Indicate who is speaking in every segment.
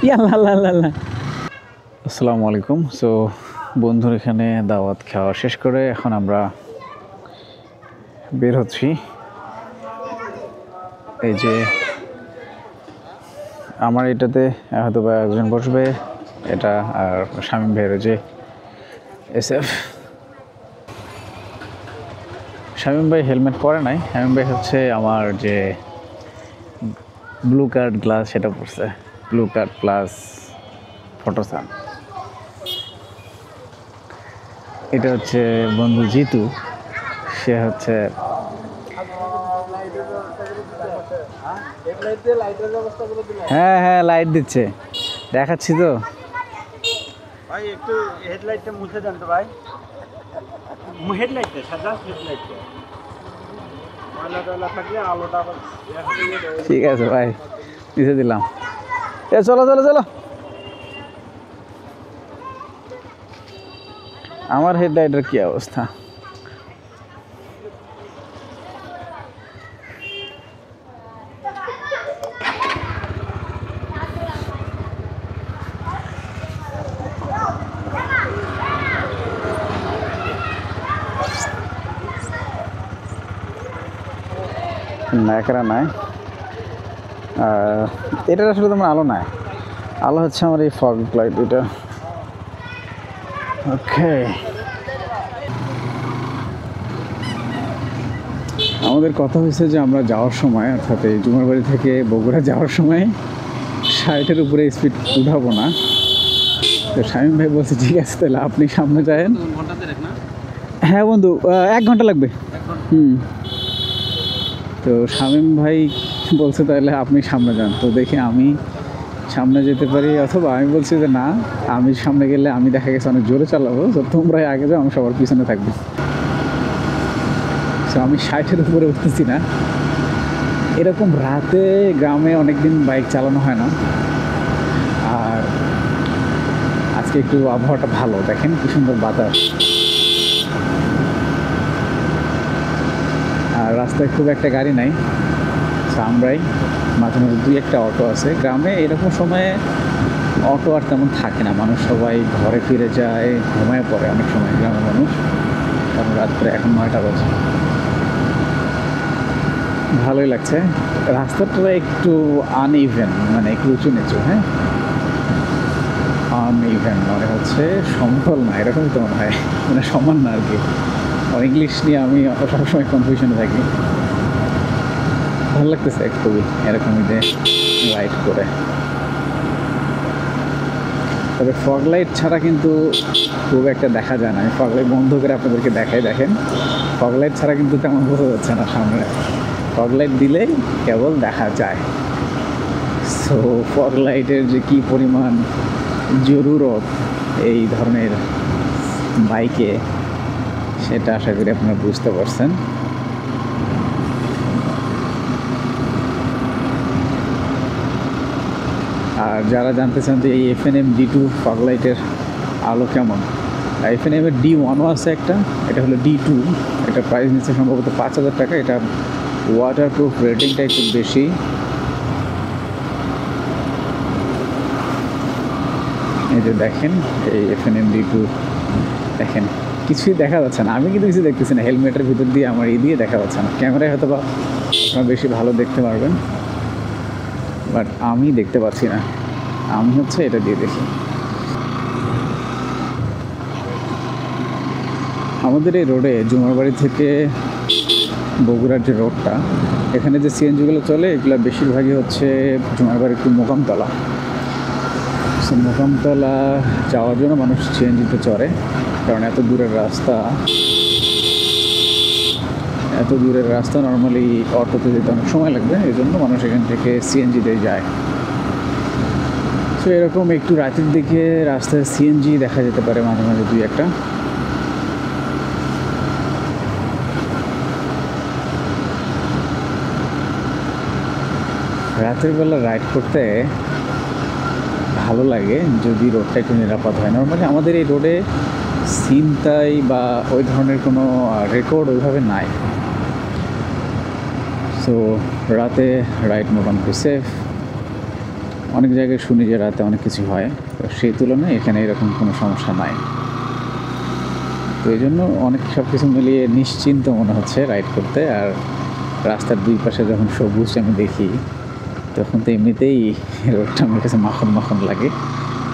Speaker 1: ইয়াল্লা। আসসালামু আলাইকুম। সো বন্ধুর এখানে দাওয়াত খাওয়া শেষ করে এখন আমরা বের হচ্ছি। এই যে আমার এটাতে হয়তো বা একজন বসবে, এটা আর শামীম ভাইয়ের যে SF। শামীম ভাই হেলমেট পরে নাই, শামীম ভাই হচ্ছে আমার যে ব্লু কার্ড গ্লাস সেটা পড়ছে, ব্লু কার্ড প্লাস ফটোসান। এটা হচ্ছে বন্ধু জিতু, সে হচ্ছে হ্যাঁ হ্যাঁ লাইট দিচ্ছে, দেখাচ্ছি তো
Speaker 2: ভাই। একটু হেডলাইটটা মুছে দেন তো ভাই, হেডলাইটটা সাদা হেডলাইটটা ময়লা টয়লা থাকলে আলোটা আবার।
Speaker 1: ঠিক আছে ভাই, দিতে দিলাম। এ চলো চলো চলো। আমার হেডলাইটের কি অবস্থা? নায়করা নাই, এটার আসলে তোমার আলো নাই, আলো হচ্ছে আমার এই ফগ লাইট এটা। ওকে, আমাদের কথা হয়েছে যে আমরা যাওয়ার সময়, অর্থাৎ এই জুমারবাড়ি থেকে বগুড়া যাওয়ার সময় 60-এর উপরে স্পিড উঠাবো না। তো শামীম ভাই বলছে ঠিক আছে তাহলে আপনি সামনে যায়েন। হ্যাঁ বন্ধু, 1 ঘন্টা লাগবে। তো শামীম ভাই বলছে তাহলে আপনি সামনে যান। তো দেখি আমি সামনে যেতে পারি, অথবা আমি বলছি যে না, আমি সামনে গেলে আমি দেখা গেছে অনেক জোরে চালাবো, তো তোমরাই আগে যাও, আমি সবার পিছনে থাকবো। তো আমি 60-এর উপরে উঠতেছি না। এরকম রাতে গ্রামে অনেকদিন বাইক চালানো হয় না, আর আজকে একটু আবহাওয়াটা ভালো, দেখেন কি সুন্দর বাতাস। আর রাস্তায় খুব একটা গাড়ি নাই, আমরাই মাঝে মাঝে 2-1টা অটো আছে। গ্রামে এরকম সময়ে অটো আর তেমন থাকে না, মানুষ সবাই ঘরে ফিরে যায়, ঘুমায় পড়ে অনেক সময় গ্রামের মানুষ, কারণ রাত্রে এখন 9টা বাজে। ভালোই লাগছে। রাস্তাটা একটু আনইভেন, মানে একটু উঁচু নিচু। হ্যাঁ, আনইভেন মানে হচ্ছে সমতল না, এরকমই তো মনে হয়, মানে সমান না আর কি। ইংলিশ নিয়ে আমি সবসময় কনফিউশনে থাকি। ভালো লাগতেছে খুবই এরকমই যে লাইট করে। তবে ফগ লাইট ছাড়া কিন্তু খুব একটা দেখা যায় না। আমি ফগ লাইট বন্ধ করে আপনাদেরকে দেখাই, দেখেন ফগ লাইট ছাড়া কিন্তু তেমন বোঝা যাচ্ছে না সামনে। ফগ লাইট দিলেই কেবল দেখা যায়। সো ফগ লাইটের যে কী পরিমাণ জরুরত এই ধরনের বাইকে, সেটা আশা করি আপনারা বুঝতে পারছেন। আর যারা জানতে চান যে এই FNM D2 ফগ লাইটের আলো কেমন, FNM এর D1ও আছে একটা, এটা হলো D2। এটা প্রাইস নিচ্ছে সম্ভবত 5,000 টাকা। এটা ওয়াটারপ্রুফ রেটিংটা একটু বেশি। এই যে দেখেন এই FNM D2, দেখেন কিছুই দেখা যাচ্ছে না, আমি কিন্তু কিছু দেখতেছি না, হেলমেটের ভিতর দিয়ে আমার এই দিয়ে দেখা যাচ্ছে না। ক্যামেরায় হয়তো বা আপনারা বেশি ভালো দেখতে পারবেন, বাট আমি দেখতে পাচ্ছি না, আমি হচ্ছে এটা দিয়ে দেখি। আমাদের এই রোডে, জুমারবাড়ি থেকে বগুড়ার যে রোডটা, এখানে যে CNGগুলো চলে এগুলো বেশিরভাগই হচ্ছে জুমারবাড়ি টু মোকামতলা। সো মোকামতলা যাওয়ার জন্য মানুষ CNGতে চড়ে, কারণ এত দূরের রাস্তা নর্মালি অটোতে যেতে অনেক সময় লাগবে, এই জন্য মানুষ এখান থেকে CNGতে যায়। সো এরকম একটু রাতের দিকে রাস্তায় CNG দেখা যেতে পারে মাঝে মাঝে 2-1টা। রাতের বেলা রাইড করতে ভালো লাগে যদি রোডটা একটু নিরাপদ হয়। নর্মালি আমাদের এই রোডে ছিনতাই বা ওই ধরনের কোনো রেকর্ড ওইভাবে নাই। সো রাতে রাইড মোটামুটি সেফ। অনেক জায়গায় শুনি যে রাতে অনেক কিছু হয়, তো সেই তুলনায় এখানে এরকম কোনো সমস্যা নাই। তো এই জন্য অনেক সব কিছু মিলিয়ে নিশ্চিন্ত মনে হচ্ছে রাইড করতে। আর রাস্তার দুই পাশে যখন সবুজ আমি দেখি, তখন তো এমনিতেই রোডটা আমার কাছে মাখন মাখন লাগে।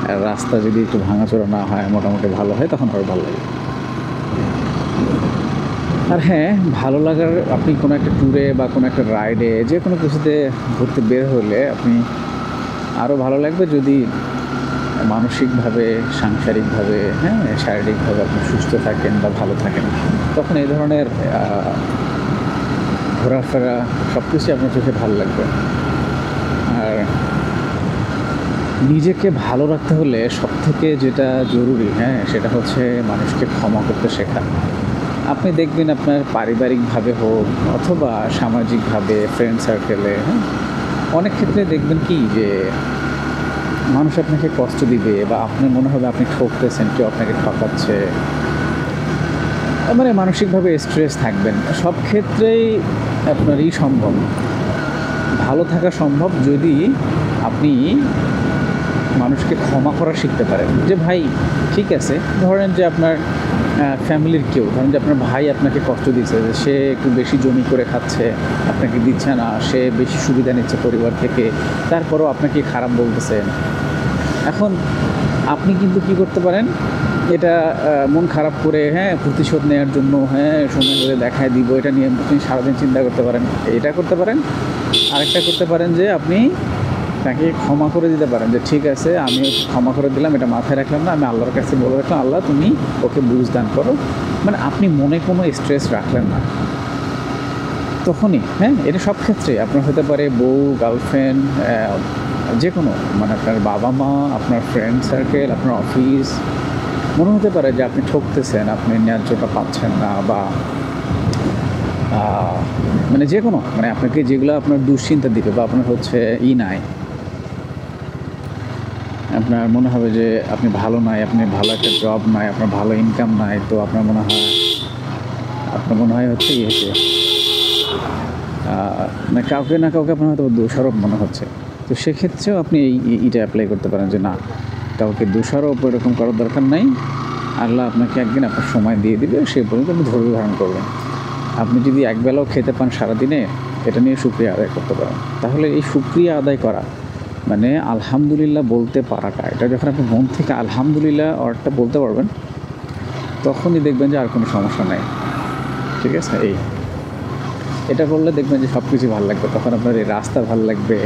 Speaker 1: আর রাস্তা যদি একটু ভাঙাচোরা না হয়, মোটামুটি ভালো হয়, তখন আরও ভালো লাগে। আর হ্যাঁ, ভালো লাগার, আপনি কোনো একটা ট্যুরে বা কোনো একটা রাইডে, যে কোনো কিছুতে ঘুরতে বের হলে আপনি আরও ভালো লাগবে যদি মানসিকভাবে, সাংসারিকভাবে, হ্যাঁ, শারীরিকভাবে আপনি সুস্থ থাকেন বা ভালো থাকেন। তখন এই ধরনের ঘোরাফেরা সব কিছুই আপনার চোখে ভালো লাগবে। আর নিজেকে ভালো রাখতে হলে সবথেকে যেটা জরুরি, হ্যাঁ, সেটা হচ্ছে মানুষকে ক্ষমা করতে শেখা। আপনি দেখবেন আপনার পারিবারিকভাবে হোক অথবা সামাজিকভাবে, ফ্রেন্ড সার্কেলে, হ্যাঁ, অনেক ক্ষেত্রে দেখবেন কি যে মানুষ আপনাকে কষ্ট দিবে বা আপনার মনে হবে আপনি ঠকতেছেন, কেউ আপনাকে ঠকাচ্ছে, মানে মানসিকভাবে স্ট্রেস থাকবেন। সব ক্ষেত্রেই আপনারই সম্ভব, ভালো থাকা সম্ভব যদি আপনি মানুষকে ক্ষমা করা শিখতে পারেন। যে ভাই ঠিক আছে, ধরেন যে আপনার ফ্যামিলির কেউ, ধরেন যে আপনার ভাই আপনাকে কষ্ট দিচ্ছে, যে সে একটু বেশি জমি করে খাচ্ছে, আপনাকে দিচ্ছে না, সে বেশি সুবিধা নিচ্ছে পরিবার থেকে, তারপরেও আপনাকে খারাপ বলতেছেন। এখন আপনি কিন্তু কি করতে পারেন, এটা মন খারাপ করে, হ্যাঁ, প্রতিশোধ নেওয়ার জন্য, হ্যাঁ, সময় হলে দেখায় দিব, এটা নিয়ে আপনি সারাদিন চিন্তা করতে পারেন। এটা করতে পারেন। আরেকটা করতে পারেন যে আপনি তাকে ক্ষমা করে দিতে পারেন, যে ঠিক আছে আমি ক্ষমা করে দিলাম, এটা মাথায় রাখলাম না, আমি আল্লাহর কাছে বলে রাখলাম, আল্লাহ তুমি ওকে বুঝ দান করো। মানে আপনি মনে কোনো স্ট্রেস রাখলেন না তখনই, হ্যাঁ, এটা সব ক্ষেত্রে আপনার হতে পারে বউ, গার্লফ্রেন্ড, যে কোনো, মানে আপনার বাবা মা, আপনার ফ্রেন্ড সার্কেল, আপনার অফিস। মনে হতে পারে যে আপনি ঠকতেছেন, আপনি ন্যায্যটা পাচ্ছেন না, বা মানে যে কোনো, মানে আপনাকে যেগুলো আপনার দুশ্চিন্তা দিবে বা আপনার হচ্ছে নাই, আপনার মনে হবে যে আপনি ভালো নাই, আপনি ভালো একটা জব নাই, আপনার ভালো ইনকাম নাই, তো আপনার মনে হয় হচ্ছে হচ্ছে মানে কাউকে না কাউকে আপনার হয়তো দোষারোপ মনে হচ্ছে। তো সেক্ষেত্রেও আপনি এইটা অ্যাপ্লাই করতে পারেন যে না, কাউকে দোষারোপ এরকম করার দরকার নাই। আল্লাহ আপনাকে একদিন আপনার সময় দিয়ে দিবে, সেই পর্যন্ত আপনি ধৈর্য ধারণ করবেন। আপনি যদি একবেলাও খেতে পান সারাদিনে, এটা নিয়ে শুকরিয়া আদায় করতে পারেন। তাহলে এই শুকরিয়া আদায় করা মানে আলহামদুলিল্লাহ বলতে পারাটা, এটা যখন আপনি মন থেকে আলহামদুলিল্লাহ অর্ডটা বলতে পারবেন, তখনই দেখবেন যে আর কোনো সমস্যা নাই। ঠিক আছে, এটা করলে দেখবেন যে সব কিছু ভালো লাগবে। তখন আপনার এই রাস্তা ভালো লাগবে,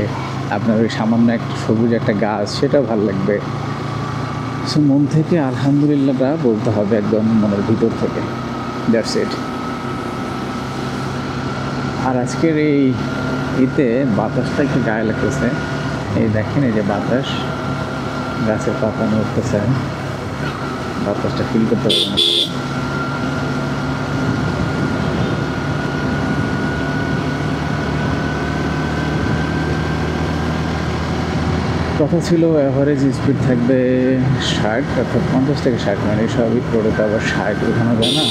Speaker 1: আপনার ওই সামান্য একটা সবুজ একটা গাছ, সেটাও ভালো লাগবে। সো মন থেকে আলহামদুলিল্লাহটা বলতে হবে, একদম মনের ভিতর থেকে। That's it. আর আজকের এই ইতে বাতাসটা একটু গায়ে লাগতেছে। এই দেখেন, এই যে বাতাস, গাছের পাতা নড়তেছে, বাতাসটা ফিল করতে পারবেন। কথা ছিল অ্যাভারেজ স্পিড থাকবে 60, অর্থাৎ 50 থেকে 60, মানে স্বাভাবিক রোডে তো আবার 60 উঠানো যায় না।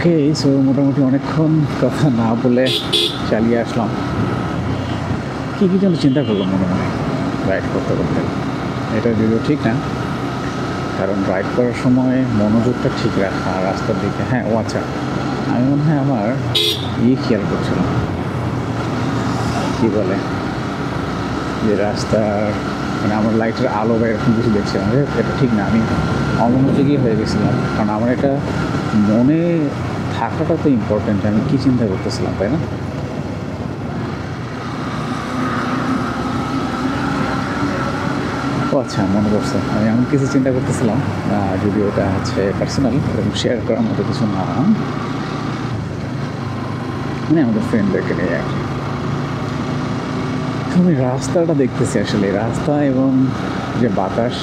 Speaker 1: ওকে, সো মোটামুটি অনেকক্ষণ কথা না বলে চালিয়ে আসলাম। কী কী যেন চিন্তা করলাম মনে মনে রাইড করতে করতে। এটা যদিও ঠিক না, কারণ রাইড করার সময় মনোযোগটা ঠিক রাখা রাস্তার দিকে। হ্যাঁ, ও আচ্ছা, আমি মনে হয় আমার খেয়াল করছিলাম, কী বলে, যে রাস্তার মানে আমার লাইটের আলো বা এরকম কিছু দেখছিলাম। এটা ঠিক না, আমি অমনোযোগী হয়ে গেছিলাম। কারণ আমার এটা মনে থাকাটা তো ইম্পর্টেন্ট, আমি কী চিন্তা করতেছিলাম, তাই না? ও আচ্ছা, মনে পড়ছে, আমি এমন কিছু চিন্তা করতেছিলাম, যদি ওটা হচ্ছে পার্সোনাল এবং শেয়ার করার মতো কিছু না, মানে আমাদের ফ্রেন্ডদেরকে নিয়ে আর কি। আমি রাস্তাটা দেখতেছি, আসলে রাস্তা এবং যে বাতাস,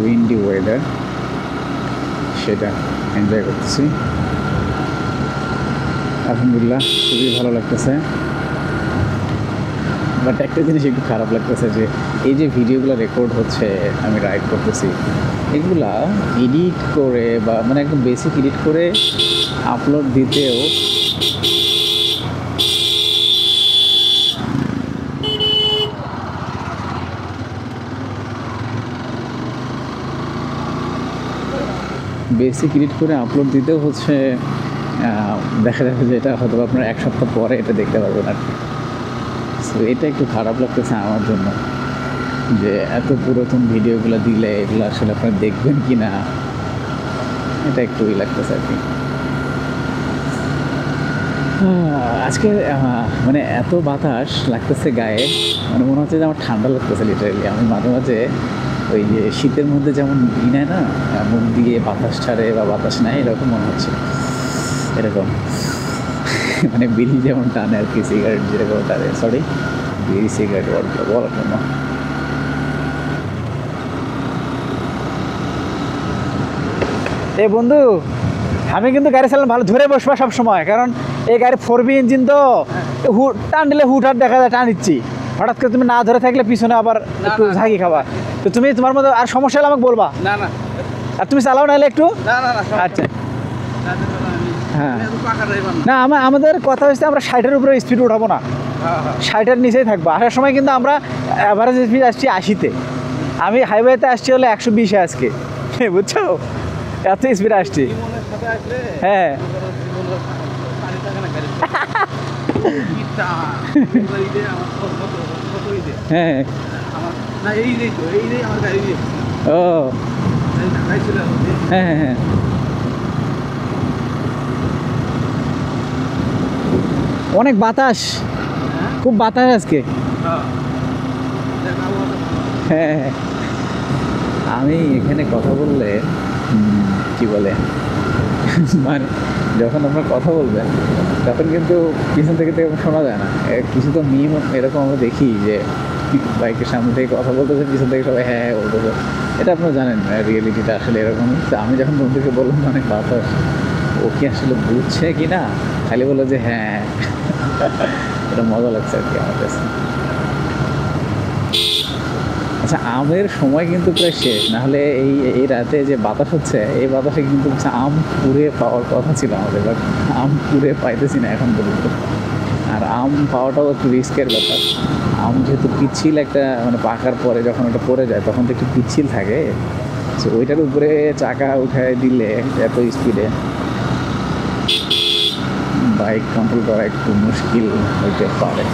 Speaker 1: উইন্ডি ওয়েদার, সেটা এনজয় করতেছি। আলহামদুলিল্লাহ, খুবই ভালো লাগতেছে। বাট একটা জিনিস একটু খারাপ লাগতেছে, যে এই যে ভিডিওগুলো রেকর্ড হচ্ছে, আমি রাইড করতেছি, এগুলা এডিট করে বা মানে একদম বেসিক এডিট করে আপলোড দিতেও হচ্ছে দেখা যাবে যে এটা হয়তো আপনার এক সপ্তাহ পরে এটা দেখতে পারবেন আর কি। সো এটা একটু খারাপ লাগতেছে আমার জন্য, যে এত পুরাতন ভিডিওগুলো দিলে এগুলো আসলে আপনারা দেখবেন কি না, এটা একটু লাগতেছে আর কি। আজকে মানে এত বাতাস লাগতেছে গায়ে, মানে মনে হচ্ছে যে আমার ঠান্ডা লাগতেছে লিটারেলি। আমি মাঝে মাঝে ওই যে শীতের মধ্যে যেমন নেয় না, মুখ দিয়ে বাতাস ছাড়ে বা বাতাস নেয়, এরকম মনে হচ্ছে। এরকম মানে বিড়ি যেমন টানে আর কি, সিগারেট যেরকম টানে, সরি বিড়ি সিগারেট বলার জন্য।
Speaker 3: এই বন্ধু, আমি কিন্তু গাড়ি চালানো ভালো ধরে বসবা সব সময়, কারণ এই গাড়ি 4B ইঞ্জিন তো, টান দিলে হুটহাট দেখা যায় টান দিচ্ছি। হঠাৎ করে তুমি না ধরে থাকলে পিছনে আবার একটু ঝাঁকি খাবা। তো তুমি তোমার মধ্যে আর সমস্যা হলে আমাকে বলবা।
Speaker 2: না না,
Speaker 3: আর তুমি চালাও নাহলে একটু।
Speaker 2: না না না,
Speaker 3: আচ্ছা, হ্যাঁ,
Speaker 2: পাকা ড্রাইভার না।
Speaker 3: না আমাদের কথা হচ্ছে আমরা 60-এর উপরে স্পিড উঠাবো না, 60-এর নিচেই থাকবো। আসার সময় কিন্তু আমরা অ্যাভারেজ স্পিড আসছি 80-তে, আমি হাইওয়েতে আসছি হলে 120-এ আজকে, বুঝছো? এত স্পিড আসছি। হ্যাঁ, হ্যাঁ, ও হ্যাঁ, হ্যাঁ, অনেক বাতাস, খুব বাতাস আজকে।
Speaker 1: হ্যাঁ, আমি এখানে কথা বললে কি বলে, মানে যখন আপনার কথা বলবেন তখন কিন্তু পিছন থেকে শোনা যায় না। কিছু তো মিম এরকম আমরা দেখি, যে বাইকের সামনে থেকে কথা বলতেছে, পিছন থেকে সবাই হ্যাঁ হ্যাঁ বলতেছে। এটা আপনারা জানেন, রিয়েলিটিটা আসলে এরকমই। তো আমি যখন বন্ধুকে বললাম অনেক বাতাস, ও কি আসলে বুঝছে কি না, খালি বললো যে হ্যাঁ। এটা মজা লাগছে আর কি আমার কাছে। আচ্ছা, আমের সময় কিন্তু প্রায় শেষ, নাহলে এই রাতে যে বাতাস হচ্ছে, এই বাতাসে কিন্তু আম পুড়ে পাওয়ার কথা ছিল আমাদের, বাট আম পুড়ে পাইতেছি না এখন পর্যন্ত। আর আম পাওয়াটাও একটু রিস্কের ব্যাপার। আম যেহেতু পিচ্ছিল একটা, মানে পাকার পরে যখন ওটা পড়ে যায় তখন তো একটু পিচ্ছিল থাকে, সো ওইটার উপরে চাকা উঠায় দিলে এত স্পিডে বাইক কন্ট্রোল করা একটু মুশকিল হইতে পারে।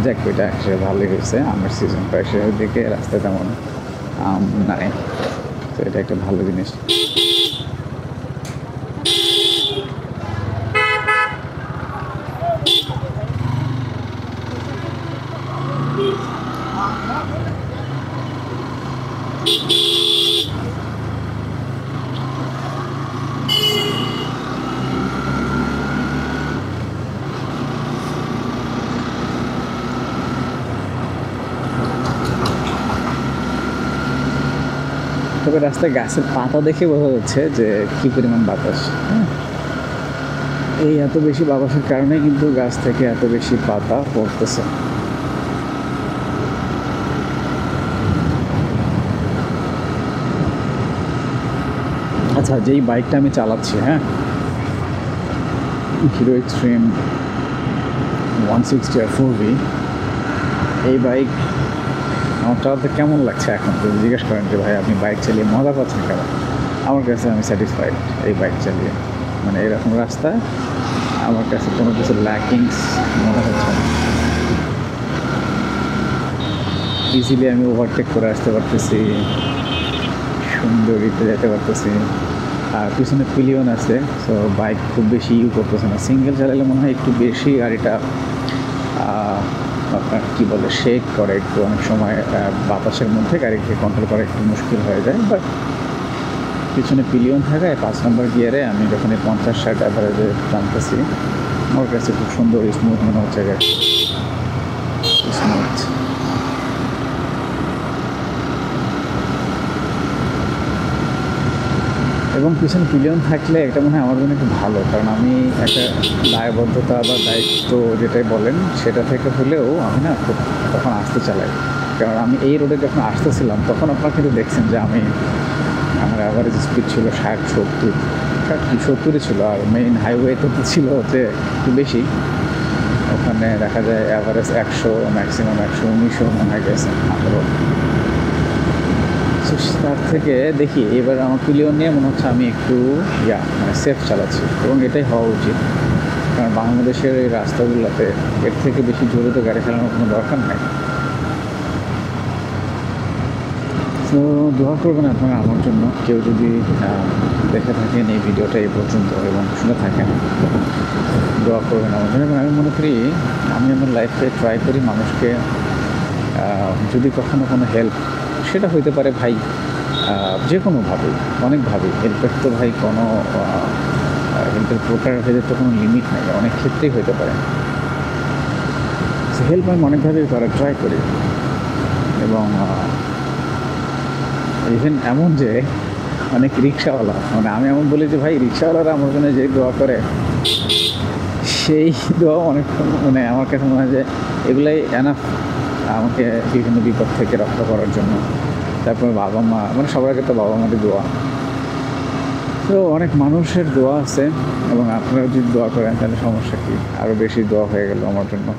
Speaker 1: যাক, ওইটা সে ভালোই হয়েছে, আমের সিজন প্রায় শেষের দিকে, রাস্তায় তেমন আম নাই, তো এটা একটা ভালো জিনিস। তবে রাস্তায় গাছের পাতা দেখে বোঝা যাচ্ছে যে কী পরিমাণ বাতাস। হ্যাঁ, এই এত বেশি বাতাসের কারণে কিন্তু গাছ থেকে এত বেশি পাতা পড়তেছে। আচ্ছা, যেই বাইকটা আমি চালাচ্ছি, হ্যাঁ, হিরো এক্সট্রিম 160 আর 4V, এই বাইক আমার চালাতে কেমন লাগছে এখন যদি জিজ্ঞেস করেন যে ভাই আপনি বাইক চালিয়ে মজা পাচ্ছেন কেমন, আমার কাছে আমি স্যাটিসফাইড এই বাইক চালিয়ে। মানে এরকম রাস্তায় আমার কাছে কোনো কিছু ল্যাকিংস মনে হচ্ছে না। ইজিলি আমি ওভারটেক করে আসতে পারতেছি, সুন্দরীতে যেতে পারতেছি, আর পিছনে পিলিয়ন আছে, সো বাইক খুব বেশি ইউ করতেছে না। সিঙ্গেল চালালে মনে হয় একটু বেশি গাড়িটা আপনার কী বলে শেক করে একটু, অনেক সময় বাতাসের মধ্যে গাড়িকে কন্ট্রোল করা একটু মুশকিল হয়ে যায়। বাট পিছনে পিলিয়ন থাকায় 5 নম্বর গিয়ারে আমি যখন 50-60 অ্যাভারেজে টানতেছি, আমার কাছে খুব সুন্দর স্মুথ মনে হচ্ছে গাড়ি, স্মুথ। এবং পিছনে পিলিয়ন থাকলে এটা মনে হয় আমার জন্য একটু ভালো, কারণ আমি একটা দায়বদ্ধতা বা দায়িত্ব যেটাই বলেন সেটা থেকে হলেও আমি না খুব তখন আসতে চালাই। কারণ আমি এই রোডে যখন আসতেছিলাম তখন আপনারা কিন্তু দেখছেন যে আমার অ্যাভারেজ স্পিড ছিল 60-70 ছিল, আর মেইন হাইওয়েতে তো ছিল হচ্ছে একটু বেশি, ওখানে দেখা যায় অ্যাভারেজ 100, ম্যাক্সিমাম 119ও মনে হয় গেছে আমারও। তার থেকে দেখি এবার আমার পিলিয়ন নিয়ে মনে হচ্ছে আমি একটু মানে সেফ চালাচ্ছি, এবং এটাই হওয়া উচিত। কারণ বাংলাদেশের এই রাস্তাগুলোতে এর থেকে বেশি জোরে তো গাড়ি চালানোর কোনো দরকার নেই। তো দোয়া করবেন আপনারা আমার জন্য, কেউ যদি দেখে থাকেন এই ভিডিওটা এই পর্যন্ত এবং শুনে থাকেন, দোয়া করবেন আমার জন্য। এবং আমি মনে করি আমি আমার লাইফে ট্রাই করি মানুষকে যদি কখনো কোনো হেল্প, সেটা হইতে পারে ভাই যে কোনোভাবেই, অনেকভাবেই হেল্পের তো ভাই কোনো হেল্পের প্রকারের ভেদে তো কোনো লিমিট নেই, অনেক ক্ষেত্রেই হইতে পারে। হেল্প আমি অনেকভাবেই করার ট্রাই করি, এবং ইভেন এমন যে অনেক রিক্সাওয়ালা, মানে আমি এমন বলি যে ভাই রিক্সাওয়ালারা আমার জন্য যে দোয়া করে সেই দোয়া অনেক, মানে আমার কাছে মনে হয় যে এগুলাই এনাফ আমাকে বিভিন্ন বিপদ থেকে রক্ষা করার জন্য। তারপর বাবা মা, মানে সবার আগে তো বাবা মাদের দোয়া, তো অনেক মানুষের দোয়া আছে, এবং আপনারা যদি দোয়া করেন তাহলে সমস্যা কী, আরও বেশি দোয়া হয়ে গেল আমার জন্য।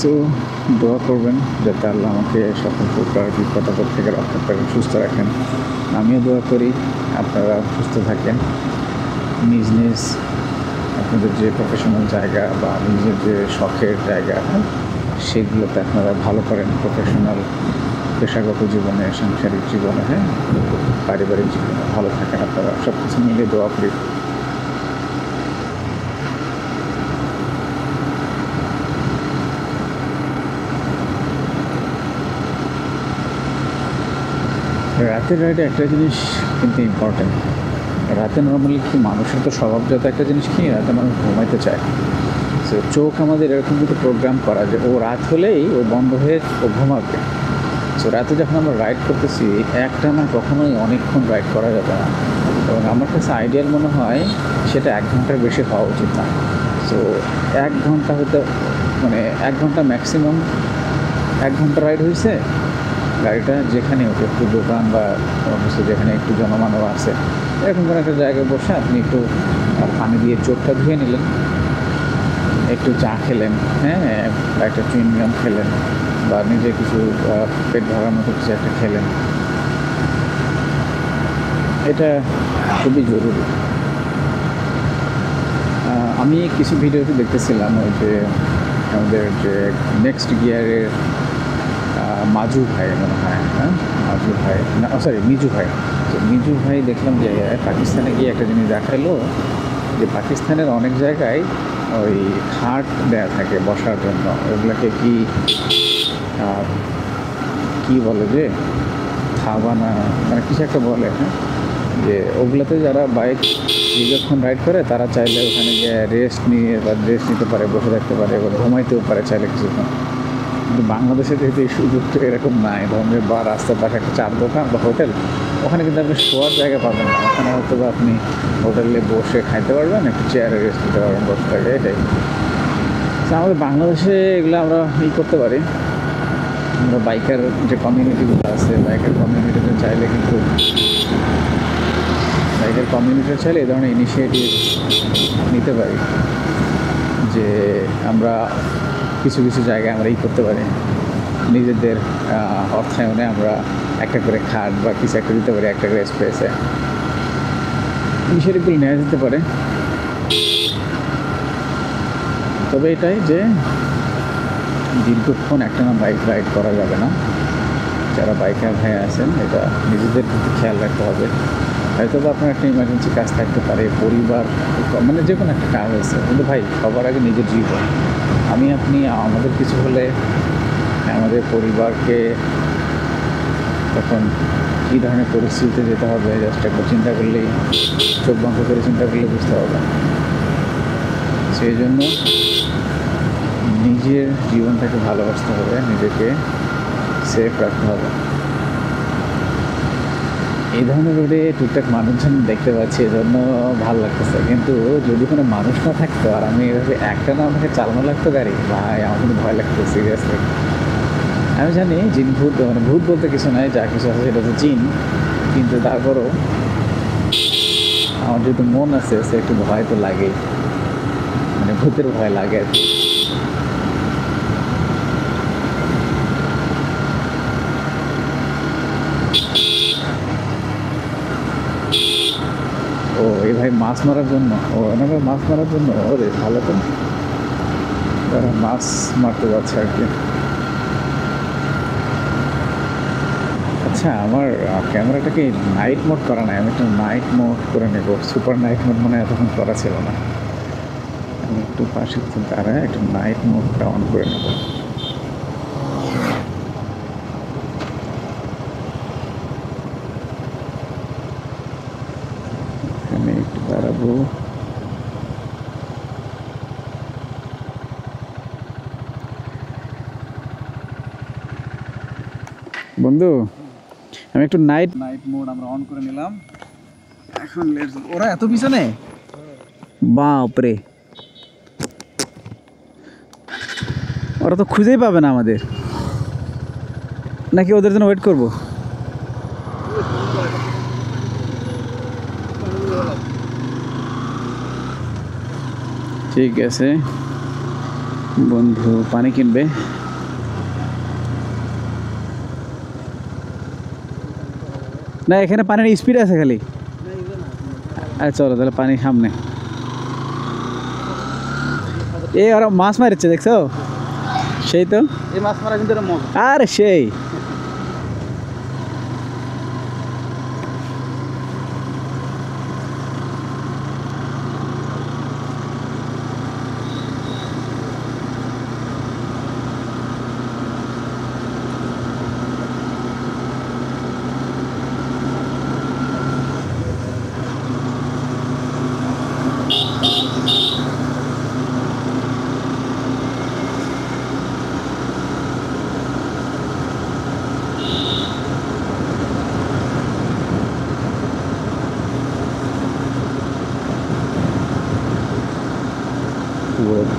Speaker 1: সো দোয়া করবেন যাতে আল্লাহ আমাকে সকল প্রকার বিপদ আপদ থেকে রক্ষা করেন, সুস্থ রাখেন। আমিও দোয়া করি আপনারা সুস্থ থাকেন, নিজ নিজ আপনাদের যে প্রফেশনাল জায়গা বা নিজের যে শখের জায়গা সেগুলোতে আপনারা ভালো করেন, প্রফেশনাল পেশাগত জীবনে, সাংসারিক জীবনে, হ্যাঁ, পারিবারিক জীবনে ভালো থাকেন আপনারা। সব কিছু মিলে দোয়া করি। রাতের রাইডে একটা জিনিস কিন্তু ইম্পর্টেন্ট, রাতে নর্মালি কি মানুষের তো স্বভাবজাত একটা জিনিস কি, রাতে মানুষ ঘুমাইতে চায়। সো চোখ আমাদের এরকম কিন্তু প্রোগ্রাম করা যে ও রাত হলেই ও বন্ধ হয়ে ও ঘুমাবে। সো রাতে যখন আমরা রাইড করতেছি একটা না কখনোই অনেকক্ষণ রাইড করা যাবে না, এবং আমার কাছে আইডিয়াল মনে হয় সেটা 1 ঘন্টার বেশি হওয়া উচিত না। সো 1 ঘন্টা হয়তো, মানে 1 ঘন্টা ম্যাক্সিমাম, 1 ঘন্টা রাইড হয়েছে, গাড়িটা যেখানে একটু দোকান বা কোনো কিছু যেখানে একটু জনমানব আছে এরকম কোনো একটা জায়গায় বসে আপনি একটু পানি দিয়ে চোখটা ধুয়ে নিলেন, একটু চা খেলেন, হ্যাঁ, বা একটা চুইংগাম খেলেন, বা নিজে কিছু পেট ভরার মতো কিছু একটা খেলেন, এটা খুবই জরুরি। আমি কিছু ভিডিওতে দেখতেছিলাম ওই যে আমাদের যে নেক্সট গিয়ারের মাজু ভাই মনে হয়, হ্যাঁ, মাজু ভাই না, সরি মিজু ভাই। তো মিজু ভাই দেখলাম যে পাকিস্তানে গিয়ে একটা জিনিস দেখাইলো যে পাকিস্তানের অনেক জায়গায় ওই খাট দেওয়া থাকে বসার জন্য, ওগুলোকে কি বলে যে থাবানা, মানে কিছু একটা বলে, হ্যাঁ, যে ওগুলোতে যারা বাইক দীর্ঘক্ষণ রাইড করে তারা চাইলে ওখানে গিয়ে রেস্ট নিতে পারে, বসে থাকতে পারে বা ঘুমাইতেও পারে চাইলে কিছুক্ষণ। কিন্তু বাংলাদেশে যেহেতু এই সুযোগটা এরকম নাই, ধরনের বা রাস্তার পাশে একটা চার দোকান বা হোটেল, ওখানে কিন্তু আপনি শোয়ার জায়গা পাবেন না। ওখানে হয়তো বা আপনি হোটেলে বসে খাইতে পারবেন, একটু চেয়ারে রেস্ট নিতে পারবেন বসে থাকে, এটাই। তো আমাদের বাংলাদেশে এগুলো আমরা করতে পারি। আমরা বাইকার যে কমিউনিটিগুলো আছে, বাইকার কমিউনিটিতে চাইলে এই ধরনের ইনিশিয়েটিভ নিতে পারি যে আমরা কিছু কিছু জায়গায় আমরা করতে পারি, নিজেদের অর্থায়নে আমরা একটা করে খাট বা কিছু একটা দিতে পারি, একটা করে স্পেসে ইনিশিয়েটিভগুলো নেওয়া যেতে পারে। তবে এটাই যে দীর্ঘক্ষণ একটানা বাইক রাইড করা যাবে না। যারা বাইকার ভাই আছেন, এটা নিজেদের প্রতি খেয়াল রাখতে হবে। হয়তো বা আপনার একটা ইমার্জেন্সি কাজ থাকতে পারে, পরিবার মানে যে কোনো একটা কাজ আছে, কিন্তু ভাই সবার আগে নিজের জীবন। আপনি আমাদের কিছু হলে আমাদের পরিবারকে তখন কী ধরনের পরিস্থিতিতে যেতে হবে জাস্ট একবার চিন্তা করলেই, চোখ বন্ধ করে চিন্তা করলে বুঝতে হবে। সেই জন্য নিজের জীবনটাকে ভালোবাসতে হবে, নিজেকে সেফ রাখতে হবে। এই ধরনের রোডে টুকটাক মানুষজন দেখতে পাচ্ছি, এজন্য ভালো লাগতেছে। কিন্তু যদি কোনো মানুষ না থাকতো আর আমি এভাবে একটানা আমাকে চালানো লাগতো গাড়ি, ভাই আমার কিন্তু ভয় লাগতো সিরিয়াসলি। আমি জানি জিন ভূত, মানে ভূত বলতে কিছু নয়, যা কিছু আছে সেটা হচ্ছে জিন, কিন্তু তারপরও আমার যেহেতু মন আছে, সে একটু ভয় তো লাগেই, মানে ভূতের ভয় লাগে আর কি। ও এই ভাই মাছ মারার জন্য, ওনারা মাছ মারার জন্য, ওরে ভালো তো, তারা মাছ মারতে যাচ্ছে আর কি। আচ্ছা, আমার ক্যামেরাটাকে নাইট মোড করা নাই, আমি একটা নাইট মোড করে নেব। সুপার নাইট মোড মনে এতক্ষণ করা ছিল না। আমি একটু পাশে দাঁড়ায় একটু নাইট মোডটা অন করে নেব। এখানে একটু দাঁড়াবো। বন্ধু, আমি একটু নাইট মোড আমরা অন করে নিলাম। এখন ওরা এত পিছনে, বাপরে, ওরা তো খুঁজেই পাবে না আমাদের, নাকি ওদের জন্য ওয়েট করব? ঠিক আছে বন্ধু, পানি কিনবে? না, এখানে পানির স্পিড আছে খালি। আচ্ছা চলো তাহলে পানির সামনে। ওরা মাছ মারছে, দেখছো? সেই তো,
Speaker 3: এই মাছ মারা কিন্তু
Speaker 1: আরে সেই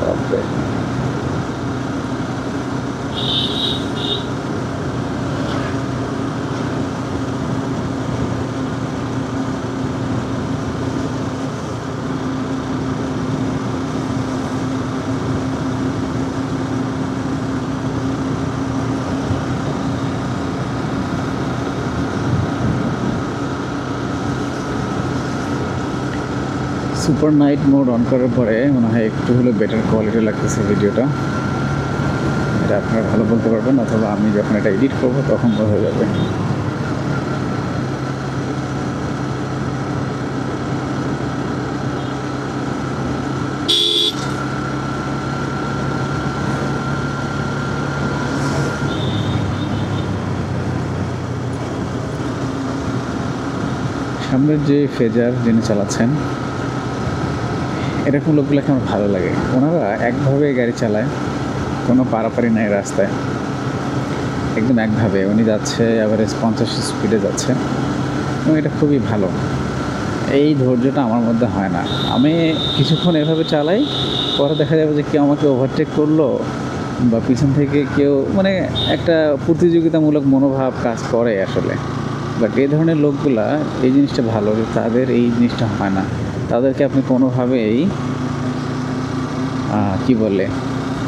Speaker 1: বাপরে। সুপার নাইট মোড অন করার পরে মনে হয় একটু হলো বেটার কোয়ালিটি লাগতেছে ভিডিওটা। এটা আপনারা ভালো বলতে পারবেন, অথবা আমি যখন এটা এডিট করবো তখন বোঝা যাবে। সামনের যে ফেজার যিনি চালাচ্ছেন, এরকম লোকগুলোকে আমার ভালো লাগে। ওনারা একভাবে গাড়ি চালায়, কোনো পারাপারি নাই রাস্তায়, একদম একভাবে উনি যাচ্ছে, অ্যাভারেজ 50 স্পিডে যাচ্ছে, এবং এটা খুবই ভালো। এই ধৈর্যটা আমার মধ্যে হয় না। আমি কিছুক্ষণ এভাবে চালাই, পরে দেখা যাবে যে কেউ আমাকে ওভারটেক করলো বা পিছন থেকে কেউ, মানে একটা প্রতিযোগিতামূলক মনোভাব কাজ করে আসলে। বাট এই ধরনের লোকগুলা, এই জিনিসটা ভালো যে তাদের এই জিনিসটা হয় না। তাদেরকে আপনি কোনোভাবেই কি বলে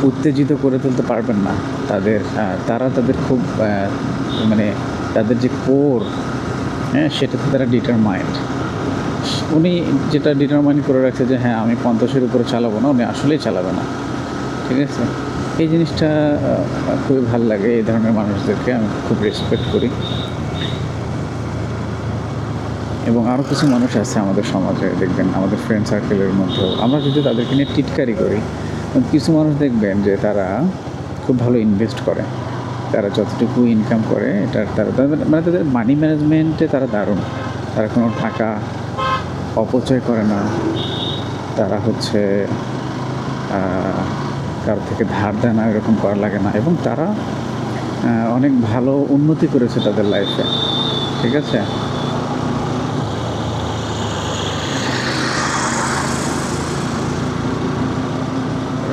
Speaker 1: উত্তেজিত করে তুলতে পারবেন না। তাদের খুব মানে তাদের যে কোর, হ্যাঁ, সেটাতে তারা ডিটারমাইন্ড। উনি যেটা ডিটারমাইন্ড করে রাখছে যে হ্যাঁ আমি 50-এর উপরে চালাবো না, উনি আসলেই চালাবে না। ঠিক আছে, এই জিনিসটা খুবই ভালো লাগে। এই ধরনের মানুষদেরকে আমি খুব রেসপেক্ট করি। এবং আরও কিছু মানুষ আছে আমাদের সমাজে, দেখবেন আমাদের ফ্রেন্ড সার্কেলের মধ্যেও, আমরা যদি তাদেরকে নিয়ে টিটকারি করি, কিছু মানুষ দেখবেন যে তারা খুব ভালো ইনভেস্ট করে। তারা যতটুকু ইনকাম করে মানে তাদের মানি ম্যানেজমেন্টে তারা দারুণ। তারা কোনো টাকা অপচয় করে না, তারা হচ্ছে কারোর থেকে ধার দেয় না, এরকম করা লাগে না, এবং তারা অনেক ভালো উন্নতি করেছে তাদের লাইফে। ঠিক আছে,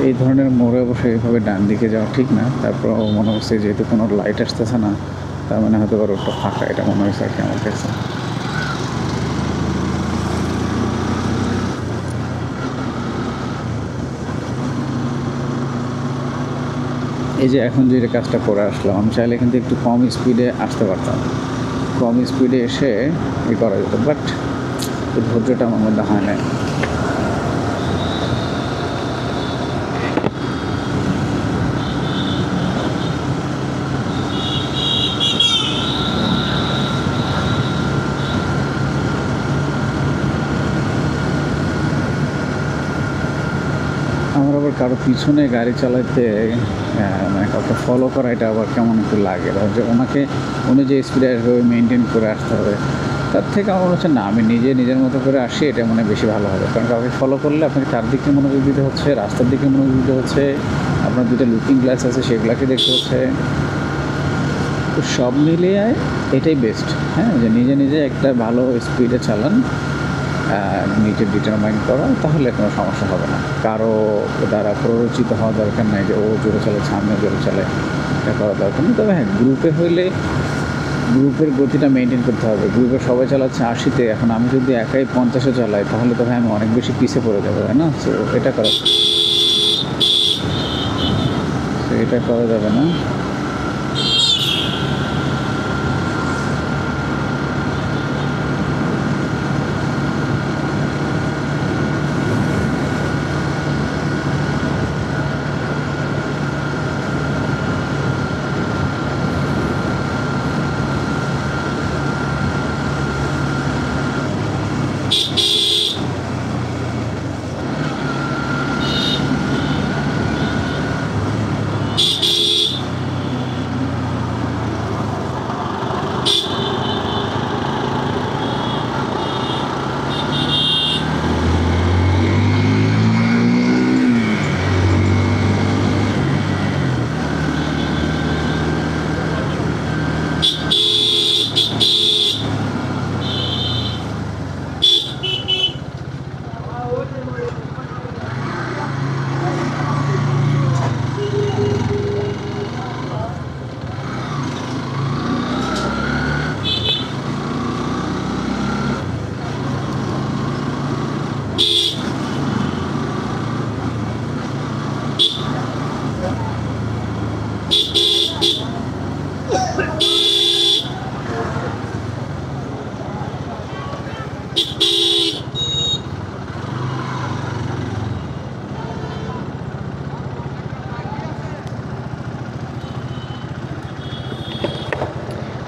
Speaker 1: এই ধরনের মোড়ে অবশ্যই এইভাবে ডান দিকে যাওয়া ঠিক না। তারপর মনে হচ্ছে যেহেতু কোনো লাইট আসতেছে না, তার মানে হয়তো রোডটা ফাঁকা, এটা মনে হয়েছে আর কি আমার কাছে। এই যে এখন যে কাজটা করে আসলাম, আমি চাইলে কিন্তু একটু কম স্পিডে আসতে পারতাম, কম স্পিডে এসে করা যেত, বাট এই ধৈর্যটা আমার মধ্যে হয় না। আমার আবার কারো পিছনে গাড়ি চালাতে মানে কাউকে ফলো করা, এটা আবার কেমন একটু লাগে। যে উনি যে স্পিডে মেনটেন করে আসতে হবে, তার থেকে আমার মনে হচ্ছে না, আমি নিজের মতো করে আসি, এটা মনে বেশি ভালো হবে। কারণ কাউকে ফলো করলে আপনাকে তার দিকে মনোযোগ দিতে হচ্ছে, রাস্তার দিকে মনোযোগ দিতে হচ্ছে, আপনার দুটো লুকিং গ্লাস আছে সেগুলোকে দেখতে হচ্ছে। তো সব মিলিয়ে এটাই বেস্ট, হ্যাঁ, যে নিজে একটা ভালো স্পিডে চালান, নিজে ডিটারমাইন্ড করা, তাহলে কোনো সমস্যা হবে না। কারো দ্বারা প্ররোচিত হওয়া দরকার নাই যে ও জোরে চালাচ্ছে আমিও জোরে চালাই, এটা করা দরকার নেই। তবে হ্যাঁ, গ্রুপে হইলে গ্রুপের গতিটা মেনটেন করতে হবে। গ্রুপে সবাই চালাচ্ছে 80-তে, এখন আমি যদি একাই 50-এ চালাই, তাহলে তো ভাই আমি অনেক বেশি পিছিয়ে পড়ে যাবো, তাই না? তো এটা করা যাবে না।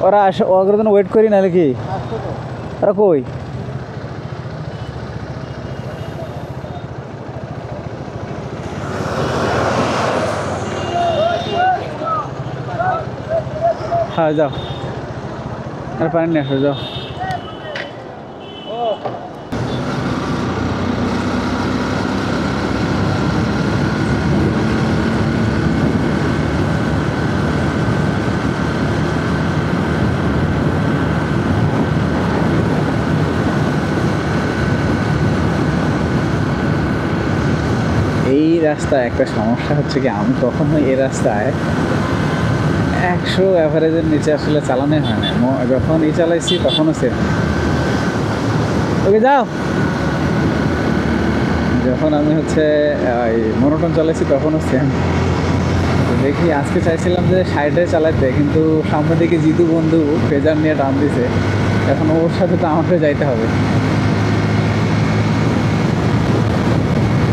Speaker 3: ওরা ওগুলোর জন্য ওয়েট করি নাহলে কি ওরা কই? হ্যাঁ যাও, আর পানি নিয়ে আসো, যাও।
Speaker 1: রাস্তায় একটা সমস্যা হচ্ছে কি, আমি কখনো এই রাস্তায় 100 অ্যাভারেজের নিচে আসলে চালানোই হয় না। যখন চালাইছি তখনও সেম। ওকে যাও। যখন আমি হচ্ছে মনোটন চালাইছি তখনও সেম। দেখি আজকে চাইছিলাম যে সাইডে চালাইতে, কিন্তু সামনের দিকে জিতু বন্ধু ফেজার নিয়ে টান দিছে। এখন ওর সাথে তো আমাকে যাইতে হবে,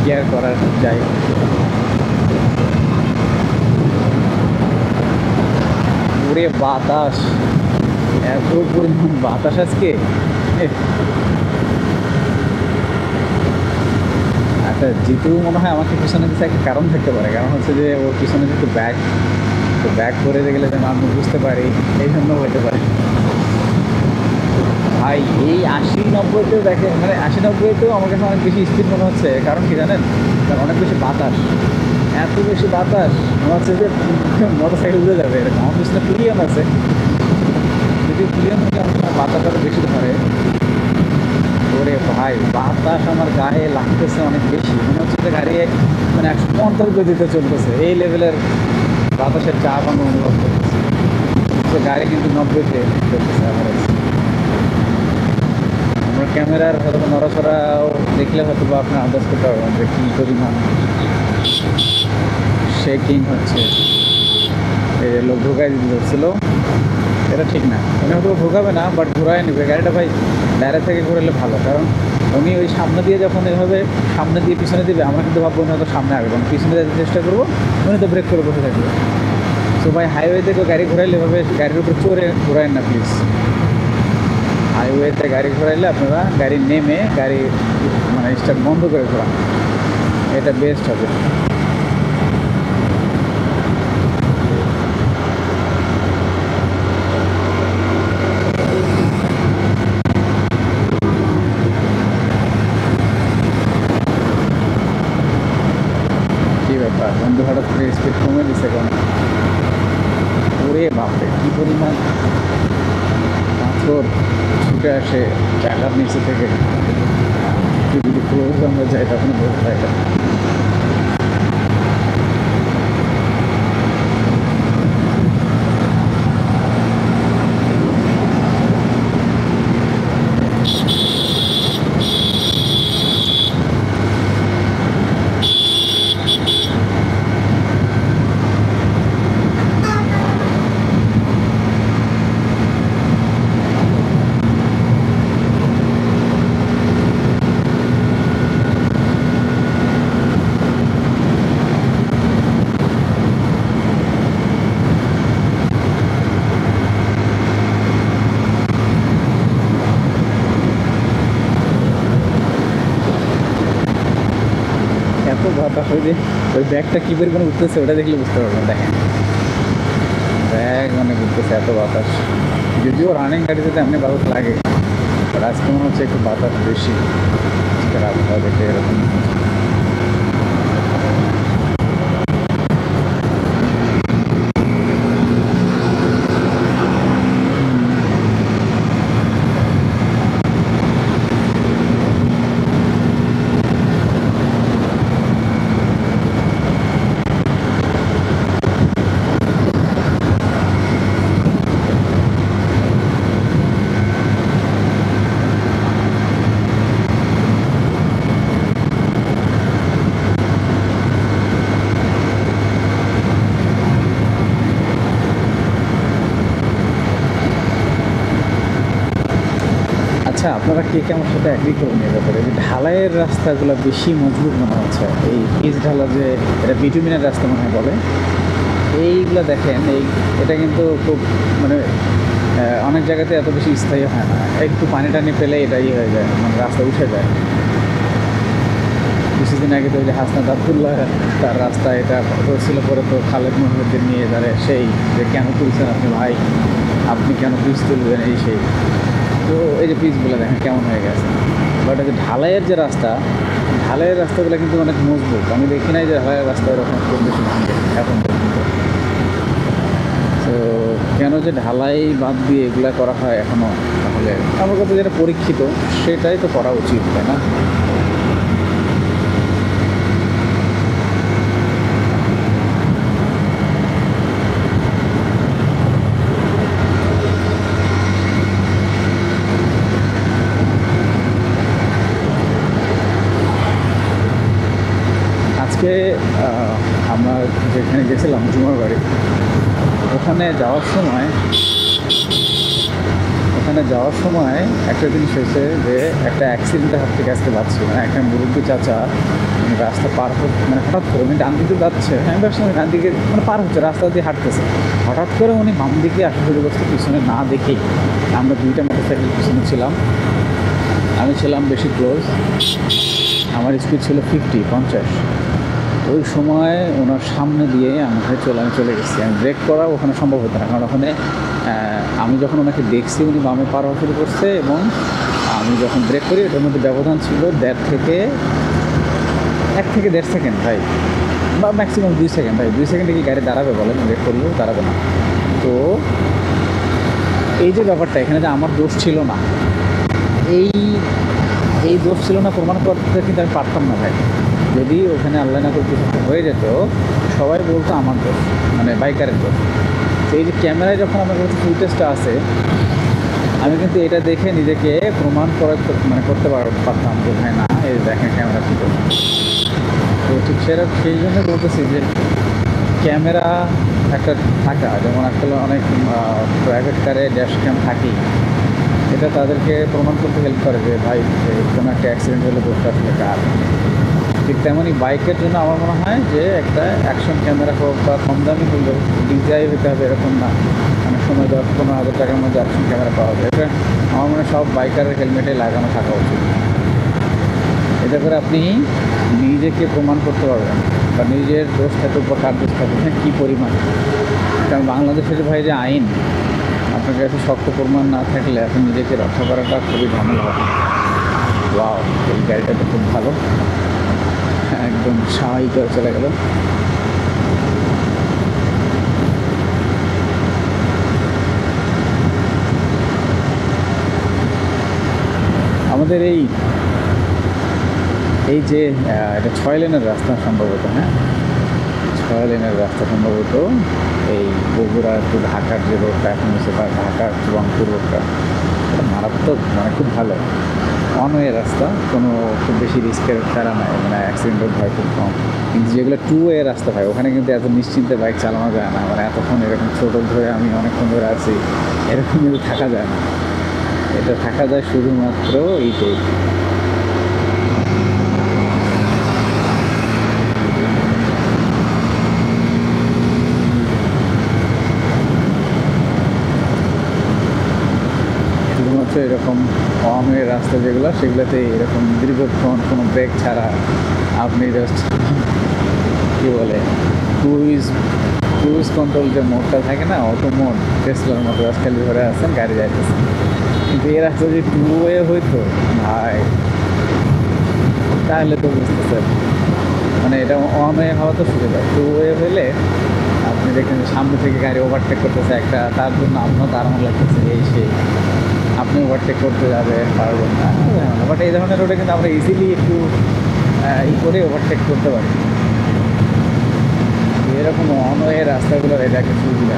Speaker 1: কি আর করার, যাই। পুরে বাতাস, এত পরিমাণ বাতাস আজকে। আচ্ছা, জিতু মনে হয় আমাকে পিছনে দিতে একটা কারণ থাকতে পারে, কারণ হচ্ছে যে ওর পিছনে যেহেতু ব্যাগ, তো ব্যাগ করে গেলে যেন আমি বুঝতে পারি, এই জন্য হইতে পারে। ভাই এই 80-90তেও দেখে, মানে 80-90তেও আমার কাছে অনেক বেশি স্পিড মনে হচ্ছে। কারণ কি জানেন, কারণ অনেক বেশি বাতাস, এত বেশি বাতাস মনে হচ্ছে যে মোটর সাইকেল উড়ে যাবে এরকম। আমার পিছনে প্লিয়ন আছে, যদি প্লিয়ন হলে আমার বাতাস আরও বেশি ধরে। ওরে ভাই বাতাস আমার গায়ে লাগতেছে অনেক বেশি, মনে হচ্ছে যে গাড়ি মানে 150 গতিতে চলতেছে। এই লেভেলের বাতাসের চাপ আমি অনুভব করতেছি। তো গাড়ি কিন্তু 90-তে চলতেছে অ্যাভারেজ। আমরা ক্যামেরার হয়তো নড়াচড়াও দেখলে হয়তো বা আপনার আন্দাজ করতে পারবেন যে কী পরিমাণ শেকিং হচ্ছে। এই যে লোক ঢোকাই দিতে ধরছিল, এটা ঠিক না। উনি হয়তো ঢোকাবে না, বাট ঘোরায় নেবে গাড়িটা। ভাই বাইরে থেকে ঘোরালে ভালো, কারণ উনি ওই সামনে দিয়ে যখন এভাবে সামনে দিয়ে পিছনে দিবে, আমরা কিন্তু ভাববো উনি হয়তো সামনে আসবে, পিছনে যেতে চেষ্টা করবো, উনি তো ব্রেক করে বসে থাকবে। তো ভাই হাইওয়ে থেকে গাড়ি ঘোরাইলে এভাবে গাড়ির উপর চড়ে ঘোরায় না প্লিজ। হাইওয়েতে গাড়ি ঘোরাইলে আপনারা গাড়ি নেমে গাড়ি মানে স্টার্ট বন্ধ করে ঘোরান, এটা বেস্ট হবে। কী ব্যাপার বন্ধু, হঠাৎ করে স্পিড কমে দিচ্ছে কেন? ওরে বাপরে কী পরিমাণ পাথর ছুটে আসে চাকার নিচে থেকে। যদি ক্লোজ আমরা যাই তখন বলতে হয় এটা। এত বাতাস, ওই যে ওই ব্যাগটা কী পরিমাণে উঠতেছে ওটা দেখলে বুঝতে পারবেন। দেখেন ব্যাগ অনেক উঠতেছে, এত বাতাস। যদিও রানিং গাড়িতে তো এমনি বাতাস লাগে, বাট আজকে মনে হচ্ছে একটু বাতাস বেশি। আজকের আবহাওয়া দেখে এরকম। আচ্ছা, আপনারা কে কে আমার সাথে অ্যাগ্রি করবেন এ ব্যাপারে? যে ঢালাইয়ের রাস্তাগুলো বেশি মজবুত মনে হচ্ছে। এই পিচ ঢালা, যে এটা বিটুমিনের রাস্তা মনে হয় বলে, এইগুলো দেখেন, এটা কিন্তু খুব মানে অনেক জায়গাতে এত বেশি স্থায়ী হয় না। একটু পানি টানি পেলে এটাই হয়ে যায়, মানে রাস্তা উঠে যায়। কিছুদিন আগে তো ওই যে হাসনাত আবদুল্লাহ তার রাস্তা এটা হয়েছিল, পরে তো খালেদ মোহাম্মদদের নিয়ে দাঁড়ে সেই যে কেন তুলছেন আপনি ভাই, আপনি কেন পিচ তুলবেন, এই সেই। তো এই যে পিচগুলো দেখেন কেমন হয়ে গেছে। বাট এই যে ঢালাইয়ের যে রাস্তা, ঢালাইয়ের রাস্তাগুলো কিন্তু অনেক মজবুত। আমি দেখি নাই যে ঢালাইয়ের রাস্তা এরকম খুব বেশি ভাঙে এখন পর্যন্ত। তো কেন যে ঢালাই বাদ দিয়ে এগুলা করা হয় এখনও, তাহলে আমার কাছে যেটা পরীক্ষিত সেটাই তো করা উচিত, তাই না? হচ্ছে আমরা যেখানে গেছিলাম জুমার বাড়ি, ওখানে যাওয়ার সময় একটা জিনিস হয়েছে যে একটা অ্যাক্সিডেন্টের হাত থেকে আজকে যাচ্ছি, মানে একটা মুরব্বী চাচা মানে রাস্তা পার হচ্ছে, মানে হঠাৎ করে উনি ডান দিকে যাচ্ছে, আমি ভাবছিলাম ডান দিকে মানে পার হচ্ছে, রাস্তা দিয়ে হাঁটতেছে, হঠাৎ করে উনি বাম দিকে আসা শুরু করছে, পিছনে না দেখেই। আমরা দুইটা মোটরসাইকেল পিছনে ছিলাম, আমি ছিলাম বেশি ক্লোজ, আমার স্পিড ছিল 50 ওই সময় ওনার সামনে দিয়ে আমি চলে গেছি। আমি ব্রেক করা ওখানে সম্ভব হতো না, কারণ ওখানে আমি যখন ওনাকে দেখছি উনি বামে পার হওয়া শুরু করছে, এবং আমি যখন ব্রেক করি এটার মধ্যে ব্যবধান ছিল 1 থেকে 1 সেকেন্ড ভাই, বা ম্যাক্সিমাম 2 সেকেন্ড ভাই। 2 সেকেন্ডে কি গাড়ি দাঁড়াবে বলেন? ব্রেক করলেও দাঁড়াবে না। তো এই যে ব্যাপারটা, এখানে যে আমার দোষ ছিল না, এই দোষ ছিল না প্রমাণ করতে কিন্তু আমি পারতাম না ভাই। যদি ওখানে আল্লাহ না করতে কিছু হয়ে যেত, সবাই বলতো আমার দোষ, মানে বাইকারের দোষ। তো এই যে ক্যামেরায় যখন আমার কাছে ফুটেজটা আছে, আমি কিন্তু এটা দেখে নিজেকে প্রমাণ করতে পারতাম যে ভাই না, এই দেখেন ক্যামেরা ফুটেজ। তো ঠিক সেই জন্য বলতেছি যে ক্যামেরা একটা থাকা, যেমন আসলে অনেক প্রাইভেট কারে ড্যাশ ক্যাম থাকেই, এটা তাদেরকে প্রমাণ করতে হেল্প করে যে ভাই কোনো একটা অ্যাক্সিডেন্ট হলে দোষটা আসলে কার। ঠিক তেমনই বাইকের জন্য আমার মনে হয় যে একটা অ্যাকশন ক্যামেরা হোক বা কম দামি হলেও ডিজিআই হতে হবে এরকম না, অনেক সময় 10-15 হাজার টাকার মধ্যে অ্যাকশন ক্যামেরা পাওয়া যায়। এটা আমার মনে হয় সব বাইকারের হেলমেটে লাগানো থাকা উচিত। এতে করে আপনি নিজেকে প্রমাণ করতে পারবেন, বা নিজের দোষ থাকবে বা কার দোষ থাকবে, হ্যাঁ কী পরিমাণ। কারণ বাংলাদেশের ভাই যে আইন, আপনার কাছে শক্ত প্রমাণ না থাকলে আপনি নিজেকে রক্ষা করাটা খুবই ঝামেলা হবে। ওয়াও, এই গাড়িটা তো খুব ভালো, একদম স্বাভাবিক করে চলে গেল। আমাদের এই যে এটা 6 লেনের রাস্তা সম্ভবত, হ্যাঁ 6 লেনের রাস্তা সম্ভবত, এই বগুড়া টু ঢাকার যে রোডটা এখন হচ্ছে, বা ঢাকার রংপুর রোডটা, এটা মারাত্মক, মানে খুব ভালো ওয়ান ওয়ে রাস্তা, কোনো খুব বেশি রিস্কের প্যারা নাই, মানে অ্যাক্সিডেন্টের ভয় খুব কম। কিন্তু যেগুলো 2 ওয়ে রাস্তা ভাই, ওখানে কিন্তু এত নিশ্চিন্তে বাইক চালানো যায় না, মানে এতক্ষণ এরকম ছোটো ধরে আমি অনেকক্ষণ ধরে আছি, এরকম কিন্তু থাকা যায় না। এটা থাকা যায় শুধুমাত্র এইটাই। শুধুমাত্র এরকম ওয়ানের রাস্তা যেগুলো, সেগুলোতে এরকম দীর্ঘক্ষণ কোনো ব্রেক ছাড়া আপনি জাস্ট কী বলে ক্রুজ কন্ট্রোল যে মোডটা থাকে না, অটো মোড, টেসলার মতো জাস্ট খালি ধরে আসছেন, গাড়ি যাইতেছে। কিন্তু এই রাস্তা যদি 2 ওয়ে হইতো ভাই, তাহলে তো বুঝতেছেন, মানে এটা ওয়ান ওয়ে হওয়া তো সুবিধা। 2 ওয়ে হইলে আপনি দেখেন সামনে থেকে গাড়ি ওভারটেক করতেছে একটা, তার জন্য আপনার দাঁড়ানো লাগতেছে, এই সেই আপনি ওভারটেক করতে যাবে পারবেন না। বাট এই ধরনের রোডে কিন্তু আমরা ইজিলি একটু করে ওভারটেক করতে পারি। এরকম ওয়ান ওয়ে রাস্তাগুলোর এটা একটা সুবিধা।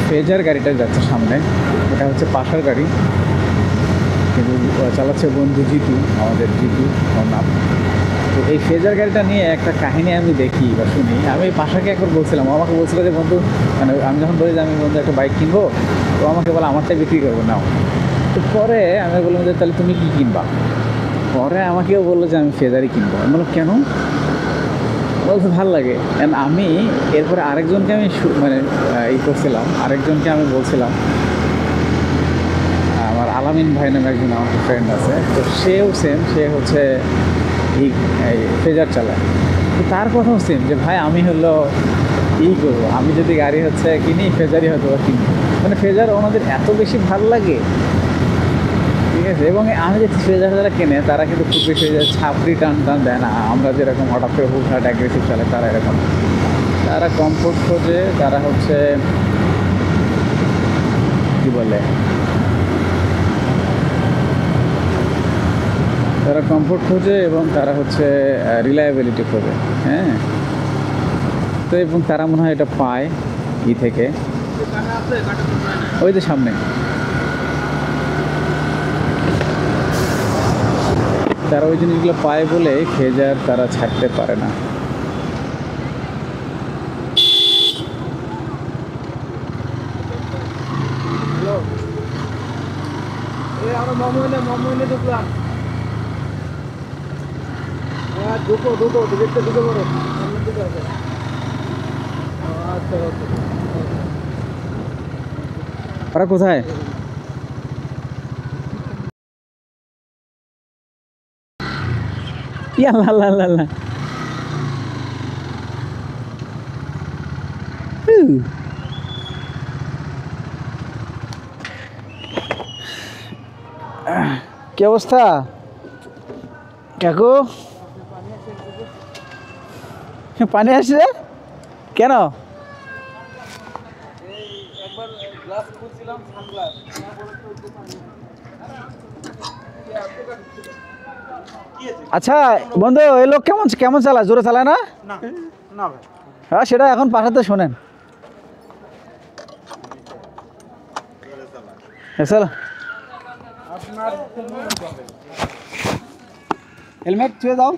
Speaker 1: ফেজার গাড়িটা যাচ্ছে সামনে, এটা হচ্ছে পাশার গাড়ি, কিন্তু চালাচ্ছে বন্ধু জিতু, আমাদের জিতু ওর নাম। তো এই ফেজার গাড়িটা নিয়ে একটা কাহিনী আমি দেখি বা শুনি। আমি পাশাকে একবার বলছিলাম, আমাকে বলছিল যে বন্ধু, মানে আমি যখন বলি যে আমি বন্ধু একটা বাইক কিনবো, তো আমাকে বলে আমারটাই বিক্রি করবো নাও। তো পরে আমি বললাম যে তাহলে তুমি কী কিনবা? পরে আমাকেও বললো যে আমি ফেজারই কিনবো। আমি বললাম কেন? বলতে ভালো লাগে। অ্যান্ড আমি এরপরে আরেকজনকে আমি মানে করছিলাম, আরেকজনকে আমি বলছিলাম, আমার আলামিন ভাই নামে একজন আমার ফ্রেন্ড আছে, তো সেও সেম, সে হচ্ছে এই ফেজার চালায়। তো তার কথাও সেম যে ভাই আমি হলো করবো, আমি যদি গাড়ি হচ্ছে কিনি ফেজারই হয়তো কিনি, মানে ফেজার ওনাদের এত বেশি ভালো লাগে, ঠিক আছে। এবং আমি যে ফেজার যারা কেনে তারা কিন্তু খুব বেশি ছাপড়ি টান দেয় না, আমরা যেরকম হঠাৎ করে হুটহাট অ্যাগ্রেসিভ চালায়, তারা এরকম, তারা কমফোর্ট খোঁজে, তারা হচ্ছে কী বলে তারা কমফোর্ট খোঁজে এবং তারা হচ্ছে রিলায়েবিলিটি খোঁজে। হ্যাঁ, তো এবং তারা মনে হয় এটা পায় থেকে ওই যে সামনে তারা ওই জিনিসগুলো পায় বলে খেজার তারা ছাড়তে পারে না। ওরা কোথায়? আল্লাহ
Speaker 3: কি অবস্থা কাকু? পানি আসছে কেন? আচ্ছা বন্ধু, এই লোক কেমন কেমন চালায়? জোরে চালায় না?
Speaker 2: না না ভাই,
Speaker 3: হ্যাঁ, সেটা এখন পাঠাতে শোনেন। চলো,
Speaker 2: আপনার
Speaker 3: হেলমেট ছুঁয়ে দাও।